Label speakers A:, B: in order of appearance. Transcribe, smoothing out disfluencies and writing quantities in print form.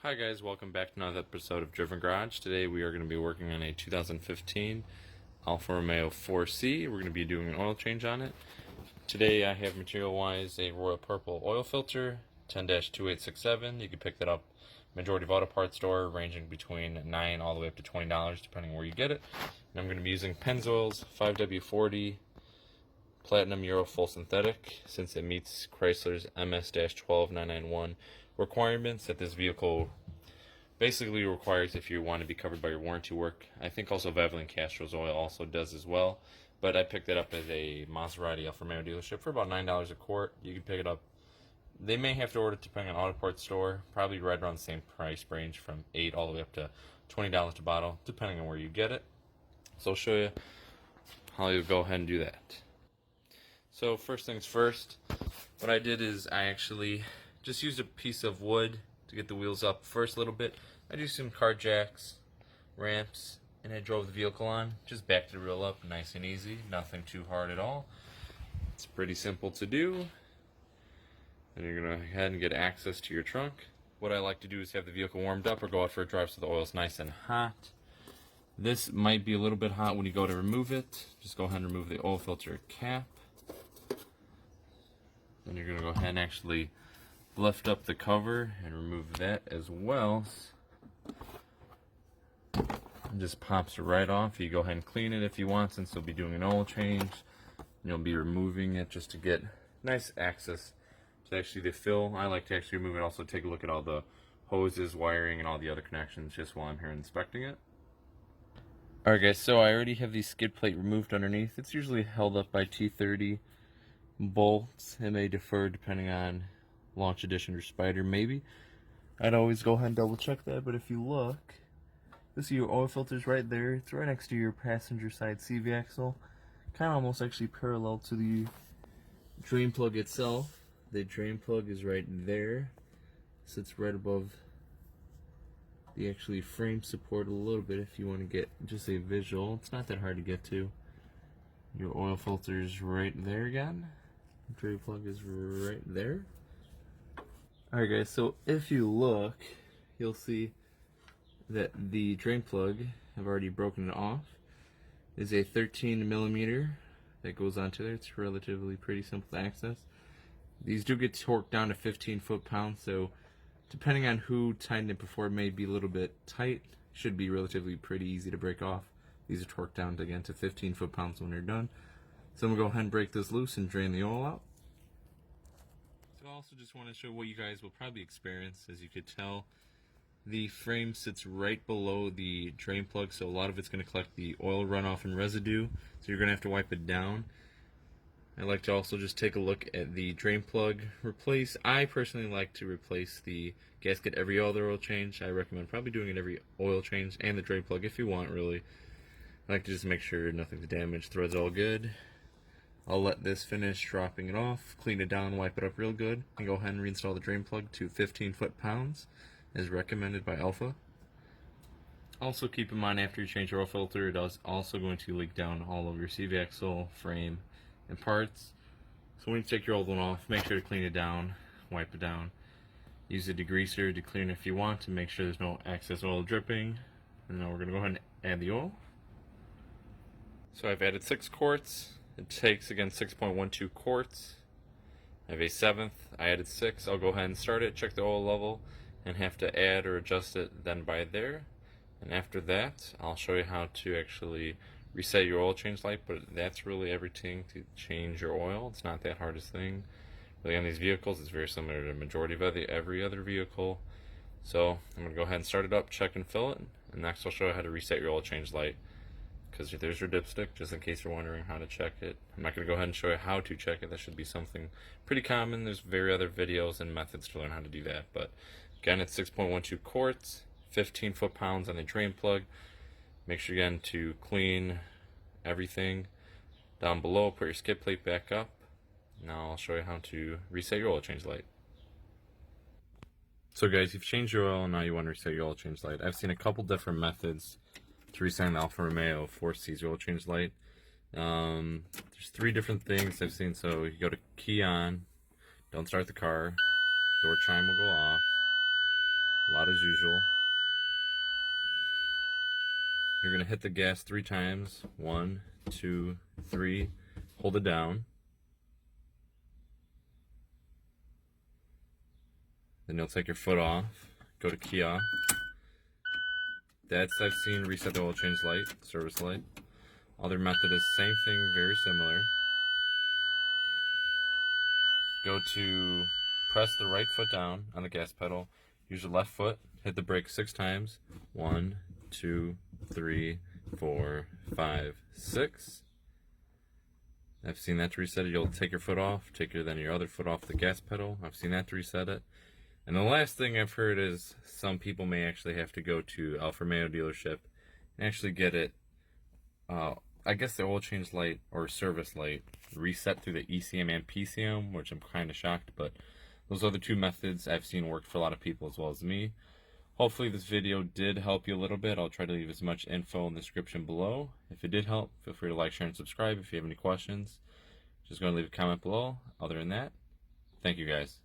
A: Hi guys, welcome back to another episode of Driven Garage. Today we are going to be working on a 2015 Alfa Romeo 4C. We're going to be doing an oil change on it. Today I have material-wise a royal purple oil filter, 10-2867. You can pick that up majority of auto parts store, ranging between $9 all the way up to $20 depending on where you get it. And I'm going to be using Pennzoil's 5W40 Platinum Euro Full Synthetic, since it meets Chrysler's MS-12991 requirements that this vehicle basically requires if you want to be covered by your warranty work. I think also valvoline castrol's oil also does as well, but I picked it up at a Maserati Alfa Romeo dealership for about $9 a quart. You can pick it up. They may have to order it depending on auto parts store, probably right around the same price range from $8 all the way up to $20 a bottle, depending on where you get it. So I'll show you how you go ahead and do that. So first things first, what I did is I actually just used a piece of wood to get the wheels up first a little bit. I used some car jacks, ramps, and I drove the vehicle on. Just backed the wheel up nice and easy, nothing too hard at all. It's pretty simple to do. And you're going to go ahead and get access to your trunk. What I like to do is have the vehicle warmed up or go out for a drive so the oil's nice and hot. This might be a little bit hot when you go to remove it. Just go ahead and remove the oil filter cap. Then you're going to go ahead and actually lift up the cover and remove that as well. It just pops right off. You go ahead and clean it if you want, since you'll be doing an oil change. You'll be removing it just to get nice access to actually the fill. I like to actually remove it, also take a look at all the hoses, wiring, and all the other connections just while I'm here inspecting it. Alright guys, so I already have the skid plate removed underneath. It's usually held up by T30 bolts. It may defer depending on launch edition or spider, maybe. I'd always go ahead and double check that, but if you look, you'll see your oil filter's right there. It's right next to your passenger side CV axle, kind of almost actually parallel to the drain plug itself. The drain plug is right there, sits right above the actually frame support a little bit if you want to get just a visual. It's not that hard to get to. Your oil filter's right there again. The drain plug is right there. Alright guys, so if you look, you'll see that the drain plug, I've already broken it off, is a 13 millimeter that goes onto there. It's relatively pretty simple to access. These do get torqued down to 15 foot-pounds, so depending on who tightened it before, it may be a little bit tight. Should be relatively pretty easy to break off. These are torqued down again to 15 foot-pounds when they're done. So I'm going to go ahead and break this loose and drain the oil out. So I also just want to show what you guys will probably experience. As you could tell, the frame sits right below the drain plug, so a lot of it's going to collect the oil runoff and residue, so you're going to have to wipe it down. I like to also just take a look at the drain plug. I personally like to replace the gasket every other oil change. I recommend probably doing it every oil change, and the drain plug if you want, really. I like to just make sure nothing's damaged, threads all good. I'll let this finish dropping it off, clean it down, wipe it up real good, and go ahead and reinstall the drain plug to 15 foot-pounds as recommended by Alfa. Also keep in mind, after you change your oil filter, it is also going to leak down all over your CV axle, frame, and parts. So when you take your old one off, make sure to clean it down, wipe it down. Use a degreaser to clean it if you want to make sure there's no excess oil dripping. And now we're going to go ahead and add the oil. So I've added 6 quarts. It takes, again, 6.12 quarts. I have a 7th. I added 6. I'll go ahead and start it, check the oil level, and have to add or adjust it then by there. And after that, I'll show you how to actually reset your oil change light, but that's really everything to change your oil. It's not that hardest thing. Really, on these vehicles, it's very similar to the majority of every other vehicle. So I'm going to go ahead and start it up, check and fill it, and next I'll show you how to reset your oil change light. Because there's your dipstick, just in case you're wondering how to check it. I'm not going to go ahead and show you how to check it. That should be something pretty common. There's various other videos and methods to learn how to do that. But again, it's 6.12 quarts, 15 foot-pounds on the drain plug. Make sure again to clean everything down below. Put your skid plate back up. Now I'll show you how to reset your oil change light. So guys, you've changed your oil, and now you want to reset your oil change light. I've seen a couple different methods to reset the Alfa Romeo 4C's oil change light. There's 3 different things I've seen. So you go to key on, don't start the car, door chime will go off. A lot loud as usual. You're going to hit the gas 3 times. 1, 2, 3. Hold it down. Then you'll take your foot off. Go to key off. That's, I've seen, reset the oil change light, service light. Other method is same thing, very similar. Go to press the right foot down on the gas pedal. Use your left foot. Hit the brake 6 times. 1, 2, 3, 4, 5, 6. I've seen that to reset it. You'll take your foot off. Take your other foot off the gas pedal. I've seen that to reset it. And the last thing I've heard is some people may actually have to go to Alfa Romeo dealership and actually get it, I guess the oil change light or service light reset through the ECM and PCM, which I'm kind of shocked, but those other 2 methods I've seen worked for a lot of people as well as me. Hopefully this video did help you a little bit. I'll try to leave as much info in the description below. If it did help, feel free to like, share, and subscribe. If you have any questions, just go and leave a comment below. Other than that, thank you guys.